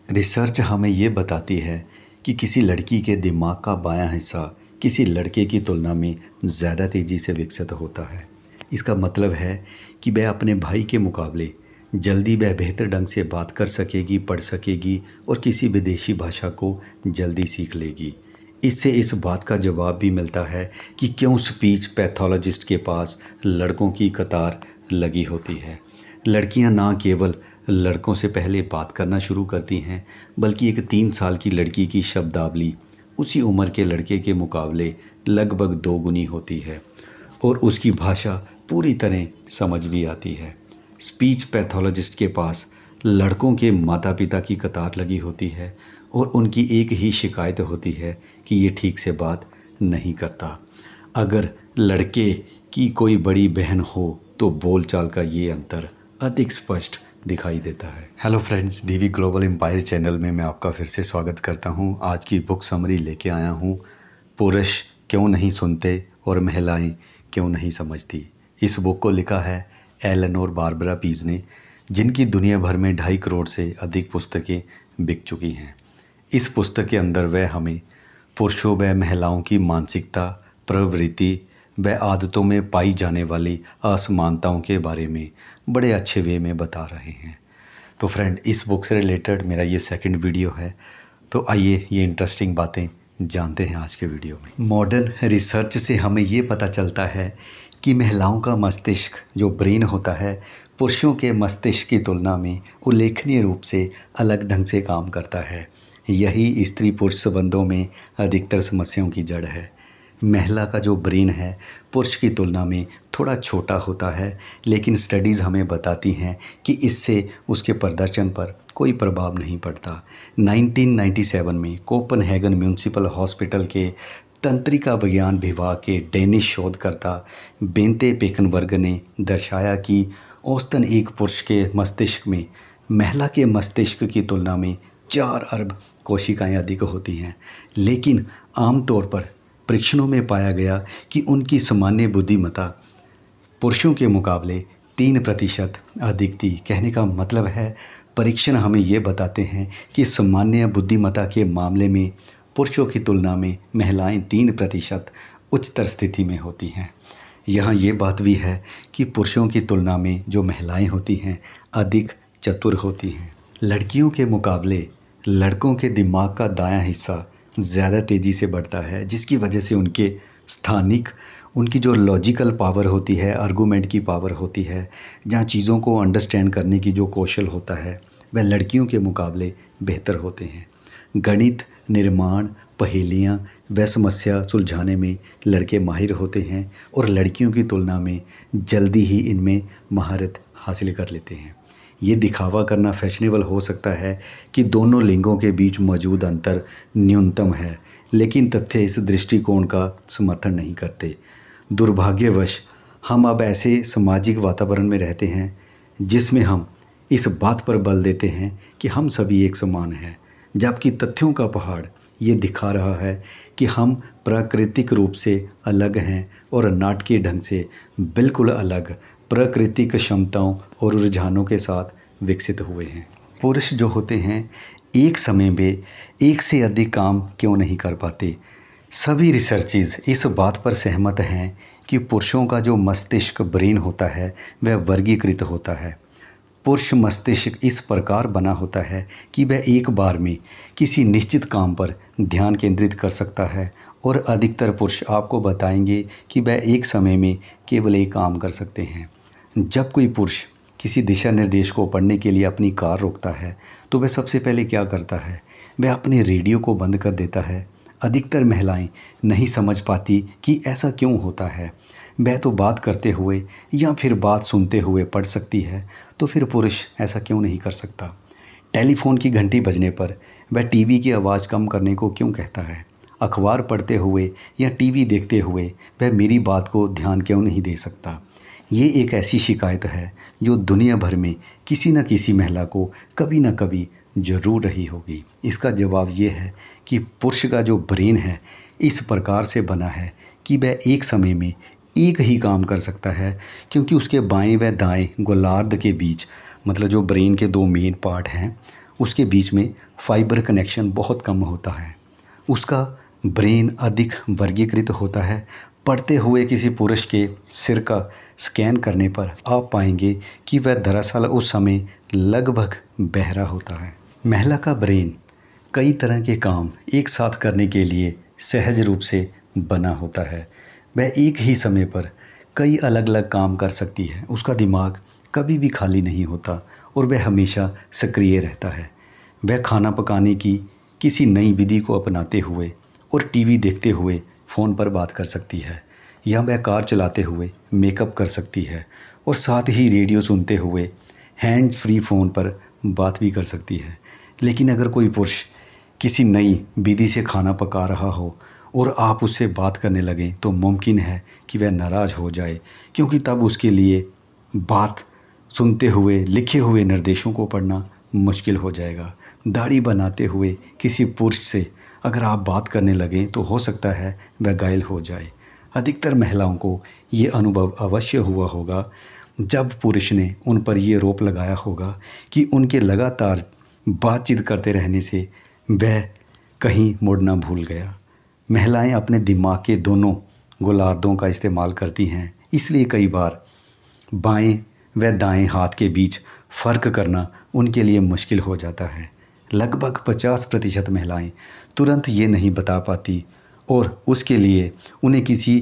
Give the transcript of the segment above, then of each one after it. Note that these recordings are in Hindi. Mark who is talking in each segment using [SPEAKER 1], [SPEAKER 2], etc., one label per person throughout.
[SPEAKER 1] रिसर्च हमें ये बताती है कि किसी लड़की के दिमाग का बायां हिस्सा किसी लड़के की तुलना में ज़्यादा तेज़ी से विकसित होता है। इसका मतलब है कि वह अपने भाई के मुकाबले जल्दी वह बेहतर ढंग से बात कर सकेगी, पढ़ सकेगी और किसी विदेशी भाषा को जल्दी सीख लेगी। इससे इस बात का जवाब भी मिलता है कि क्यों स्पीच पैथोलॉजिस्ट के पास लड़कों की कतार लगी होती है। लड़कियां ना केवल लड़कों से पहले बात करना शुरू करती हैं, बल्कि एक 3 साल की लड़की की शब्दावली उसी उम्र के लड़के के मुकाबले लगभग दोगुनी होती है और उसकी भाषा पूरी तरह समझ भी आती है। स्पीच पैथोलॉजिस्ट के पास लड़कों के माता पिता की कतार लगी होती है और उनकी एक ही शिकायत होती है कि ये ठीक से बात नहीं करता। अगर लड़के की कोई बड़ी बहन हो तो बोलचाल का ये अंतर अधिक स्पष्ट दिखाई देता है। Hello friends, DV global empire channel में मैं आपका फिर से स्वागत करता हूं। आज की बुक समरी लेके आया हूं, पुरुष क्यों नहीं सुनते और महिलाएं क्यों नहीं समझती। इस बुक को लिखा है एलेनोर बारबरा पीज ने, जिनकी दुनिया भर में 2.5 करोड़ से अधिक पुस्तकें बिक चुकी हैं। इस पुस्तक के अंदर वह हमें पुरुषों व महिलाओं की मानसिकता, प्रवृत्ति व आदतों में पाई जाने वाली असमानताओं के बारे में बड़े अच्छे वे में बता रहे हैं। तो फ्रेंड, इस बुक से रिलेटेड मेरा ये सेकंड वीडियो है, तो आइए ये इंटरेस्टिंग बातें जानते हैं आज के वीडियो में। मॉडर्न रिसर्च से हमें ये पता चलता है कि महिलाओं का मस्तिष्क जो ब्रेन होता है, पुरुषों के मस्तिष्क की तुलना में उल्लेखनीय रूप से अलग ढंग से काम करता है। यही स्त्री पुरुष संबंधों में अधिकतर समस्याओं की जड़ है। महिला का जो ब्रेन है पुरुष की तुलना में थोड़ा छोटा होता है, लेकिन स्टडीज़ हमें बताती हैं कि इससे उसके प्रदर्शन पर कोई प्रभाव नहीं पड़ता। 1997 में कोपनहेगन म्यूनिसिपल हॉस्पिटल के तंत्रिका विज्ञान विभाग के डेनिश शोधकर्ता बेंते पेकनबर्ग ने दर्शाया कि औसतन एक पुरुष के मस्तिष्क में महिला के मस्तिष्क की तुलना में 4 अरब कोशिकाएं अधिक होती हैं, लेकिन आमतौर पर परीक्षणों में पाया गया कि उनकी सामान्य बुद्धिमत्ता पुरुषों के मुकाबले 3% अधिक थी। कहने का मतलब है, परीक्षण हमें ये बताते हैं कि सामान्य बुद्धिमत्ता के मामले में पुरुषों की तुलना में महिलाएं 3% उच्चतर स्थिति में होती हैं। यहाँ ये बात भी है कि पुरुषों की तुलना में जो महिलाएं होती हैं अधिक चतुर होती हैं। लड़कियों के मुकाबले लड़कों के दिमाग का दायां हिस्सा ज़्यादा तेज़ी से बढ़ता है, जिसकी वजह से उनकी जो लॉजिकल पावर होती है, आर्गूमेंट की पावर होती है, जहाँ चीज़ों को अंडरस्टैंड करने की जो कौशल होता है, वह लड़कियों के मुकाबले बेहतर होते हैं। गणित, निर्माण, पहेलियाँ व समस्या सुलझाने में लड़के माहिर होते हैं और लड़कियों की तुलना में जल्दी ही इनमें महारत हासिल कर लेते हैं। ये दिखावा करना फैशनेबल हो सकता है कि दोनों लिंगों के बीच मौजूद अंतर न्यूनतम है, लेकिन तथ्य इस दृष्टिकोण का समर्थन नहीं करते। दुर्भाग्यवश हम अब ऐसे सामाजिक वातावरण में रहते हैं जिसमें हम इस बात पर बल देते हैं कि हम सभी एक समान हैं, जबकि तथ्यों का पहाड़ ये दिखा रहा है कि हम प्राकृतिक रूप से अलग हैं और नाटकीय ढंग से बिल्कुल अलग प्राकृतिक क्षमताओं और रुझानों के साथ विकसित हुए हैं। पुरुष जो होते हैं एक समय में एक से अधिक काम क्यों नहीं कर पाते। सभी रिसर्चेस इस बात पर सहमत हैं कि पुरुषों का जो मस्तिष्क ब्रेन होता है वह वर्गीकृत होता है। पुरुष मस्तिष्क इस प्रकार बना होता है कि वह एक बार में किसी निश्चित काम पर ध्यान केंद्रित कर सकता है और अधिकतर पुरुष आपको बताएंगे कि वह एक समय में केवल एक काम कर सकते हैं। जब कोई पुरुष किसी दिशा निर्देश को पढ़ने के लिए अपनी कार रोकता है तो वह सबसे पहले क्या करता है, वह अपने रेडियो को बंद कर देता है। अधिकतर महिलाएं नहीं समझ पाती कि ऐसा क्यों होता है। वह तो बात करते हुए या फिर बात सुनते हुए पढ़ सकती है, तो फिर पुरुष ऐसा क्यों नहीं कर सकता। टेलीफोन की घंटी बजने पर वह टीवी की आवाज़ कम करने को क्यों कहता है। अखबार पढ़ते हुए या टीवी देखते हुए वह मेरी बात को ध्यान क्यों नहीं दे सकता। ये एक ऐसी शिकायत है जो दुनिया भर में किसी न किसी महिला को कभी न कभी ज़रूर रही होगी। इसका जवाब ये है कि पुरुष का जो ब्रेन है इस प्रकार से बना है कि वह एक समय में एक ही काम कर सकता है, क्योंकि उसके बाएं व दाएं गोलार्ध के बीच, मतलब जो ब्रेन के 2 मेन पार्ट हैं, उसके बीच में फाइबर कनेक्शन बहुत कम होता है। उसका ब्रेन अधिक वर्गीकृत होता है। पढ़ते हुए किसी पुरुष के सिर का स्कैन करने पर आप पाएंगे कि वह दरअसल उस समय लगभग बहरा होता है। महिला का ब्रेन कई तरह के काम एक साथ करने के लिए सहज रूप से बना होता है। वह एक ही समय पर कई अलग अलग काम कर सकती है। उसका दिमाग कभी भी खाली नहीं होता और वह हमेशा सक्रिय रहता है। वह खाना पकाने की किसी नई विधि को अपनाते हुए और टीवी देखते हुए फ़ोन पर बात कर सकती है, या वह कार चलाते हुए मेकअप कर सकती है और साथ ही रेडियो सुनते हुए हैंड्स फ्री फ़ोन पर बात भी कर सकती है। लेकिन अगर कोई पुरुष किसी नई विधि से खाना पका रहा हो और आप उससे बात करने लगें तो मुमकिन है कि वह नाराज़ हो जाए, क्योंकि तब उसके लिए बात सुनते हुए लिखे हुए निर्देशों को पढ़ना मुश्किल हो जाएगा। दाढ़ी बनाते हुए किसी पुरुष से अगर आप बात करने लगें तो हो सकता है वह घायल हो जाए। अधिकतर महिलाओं को ये अनुभव अवश्य हुआ होगा जब पुरुष ने उन पर यह रोप लगाया होगा कि उनके लगातार बातचीत करते रहने से वह कहीं मुड़ना भूल गया। महिलाएं अपने दिमाग के दोनों गोलार्धों का इस्तेमाल करती हैं, इसलिए कई बार बाएं व दाएं हाथ के बीच फ़र्क करना उनके लिए मुश्किल हो जाता है। लगभग 50% महिलाएं तुरंत ये नहीं बता पाती और उसके लिए उन्हें किसी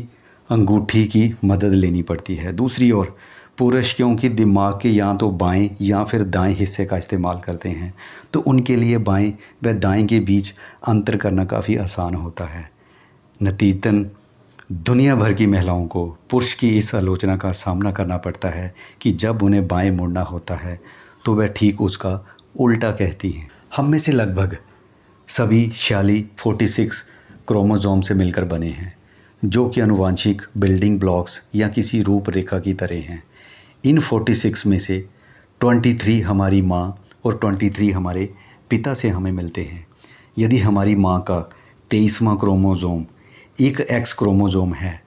[SPEAKER 1] अंगूठी की मदद लेनी पड़ती है। दूसरी ओर पुरुष क्योंकि दिमाग के या तो बाएं या फिर दाएं हिस्से का इस्तेमाल करते हैं, तो उनके लिए बाएं व दाएं के बीच अंतर करना काफ़ी आसान होता है। नतीजतन दुनिया भर की महिलाओं को पुरुष की इस आलोचना का सामना करना पड़ता है कि जब उन्हें बाएं मुड़ना होता है तो वह ठीक उसका उल्टा कहती हैं। हम में से लगभग सभी 46 क्रोमोसोम से मिलकर बने हैं, जो कि आनुवंशिक बिल्डिंग ब्लॉक्स या किसी रूपरेखा की तरह हैं। इन 46 में से 23 हमारी माँ और 23 हमारे पिता से हमें मिलते हैं। यदि हमारी माँ का 23वां क्रोमोसोम एक एक्स क्रोमोसोम है,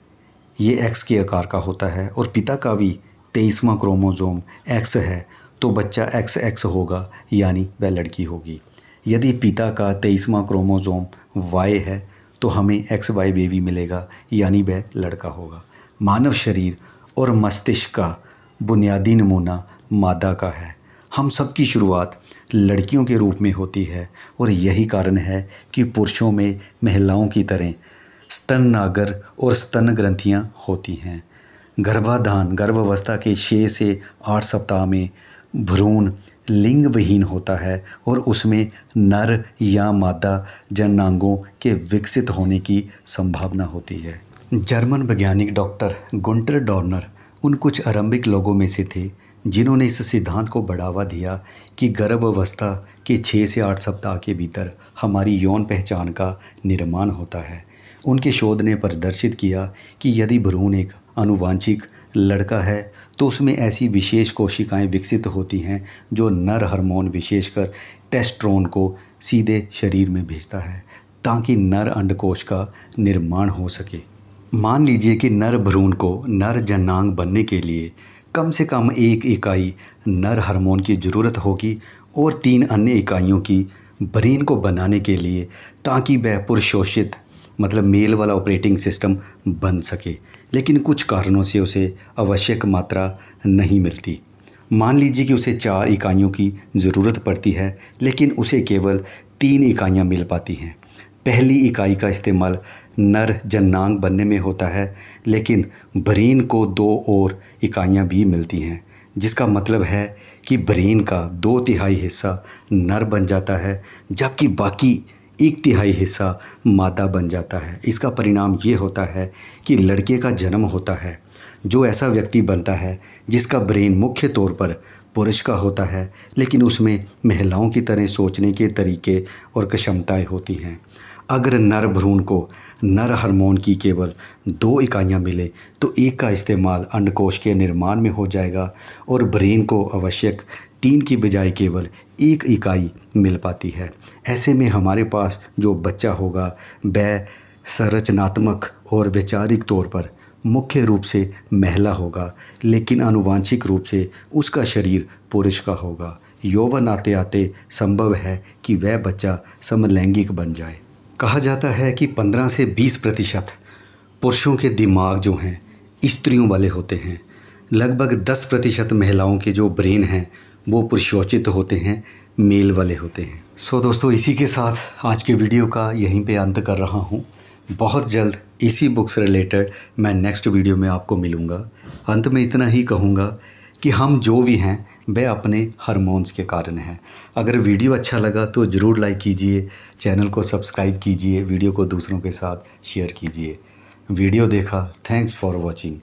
[SPEAKER 1] ये एक्स के आकार का होता है, और पिता का भी 23वां क्रोमोसोम एक्स है, तो बच्चा XX होगा, यानी वह लड़की होगी। यदि पिता का 23वां क्रोमोसोम Y है तो हमें XY बेबी मिलेगा, यानी वह लड़का होगा। मानव शरीर और मस्तिष्क का बुनियादी नमूना मादा का है। हम सब की शुरुआत लड़कियों के रूप में होती है और यही कारण है कि पुरुषों में महिलाओं की तरह स्तन नागर और स्तन ग्रंथियां होती हैं। गर्भाधान गर्भावस्था के 6 से 8 सप्ताह में भ्रूण लिंग विहीन होता है और उसमें नर या मादा जननांगों के विकसित होने की संभावना होती है। जर्मन वैज्ञानिक डॉक्टर गुंटर डॉर्नर उन कुछ आरंभिक लोगों में से थे जिन्होंने इस सिद्धांत को बढ़ावा दिया कि गर्भावस्था के 6 से 8 सप्ताह के भीतर हमारी यौन पहचान का निर्माण होता है। उनके शोध ने प्रदर्शित किया कि यदि भ्रूण एक आनुवंशिक लड़का है तो उसमें ऐसी विशेष कोशिकाएं विकसित होती हैं जो नर हार्मोन विशेषकर टेस्टोस्टेरोन को सीधे शरीर में भेजता है ताकि नर अंडकोश का निर्माण हो सके। मान लीजिए कि नर भ्रूण को नर जननांग बनने के लिए कम से कम 1 इकाई नर हार्मोन की ज़रूरत होगी और 3 अन्य इकाइयों की ब्रेन को बनाने के लिए, ताकि वह पुरुषोचित मतलब मेल वाला ऑपरेटिंग सिस्टम बन सके। लेकिन कुछ कारणों से उसे आवश्यक मात्रा नहीं मिलती। मान लीजिए कि उसे 4 इकाइयों की ज़रूरत पड़ती है, लेकिन उसे केवल 3 इकाइयाँ मिल पाती हैं। पहली इकाई का इस्तेमाल नर जननांग बनने में होता है, लेकिन ब्रेन को 2 और इकाइयाँ भी मिलती हैं, जिसका मतलब है कि ब्रेन का 2/3 हिस्सा नर बन जाता है, जबकि बाकी 1/3 हिस्सा मादा बन जाता है। इसका परिणाम ये होता है कि लड़के का जन्म होता है, जो ऐसा व्यक्ति बनता है जिसका ब्रेन मुख्य तौर पर पुरुष का होता है, लेकिन उसमें महिलाओं की तरह सोचने के तरीके और क्षमताएं होती हैं। अगर नर भ्रूण को नर हार्मोन की केवल 2 इकाइयाँ मिले तो एक का इस्तेमाल अंडकोश के निर्माण में हो जाएगा और ब्रेन को आवश्यक 3 की बजाय केवल 1 इकाई मिल पाती है। ऐसे में हमारे पास जो बच्चा होगा वह संरचनात्मक और वैचारिक तौर पर मुख्य रूप से महिला होगा, लेकिन आनुवांशिक रूप से उसका शरीर पुरुष का होगा। यौवन आते आते संभव है कि वह बच्चा समलैंगिक बन जाए। कहा जाता है कि 15 से 20% पुरुषों के दिमाग जो हैं स्त्रियों वाले होते हैं। लगभग 10% महिलाओं के जो ब्रेन हैं वो पुरुषोचित होते हैं, मेल वाले होते हैं। सो दोस्तों, इसी के साथ आज के वीडियो का यहीं पे अंत कर रहा हूँ। बहुत जल्द इसी बुक से रिलेटेड मैं नेक्स्ट वीडियो में आपको मिलूँगा। अंत में इतना ही कहूँगा कि हम जो भी हैं वह अपने हार्मोन्स के कारण हैं। अगर वीडियो अच्छा लगा तो ज़रूर लाइक कीजिए, चैनल को सब्सक्राइब कीजिए, वीडियो को दूसरों के साथ शेयर कीजिए। वीडियो देखा, थैंक्स फॉर वॉचिंग।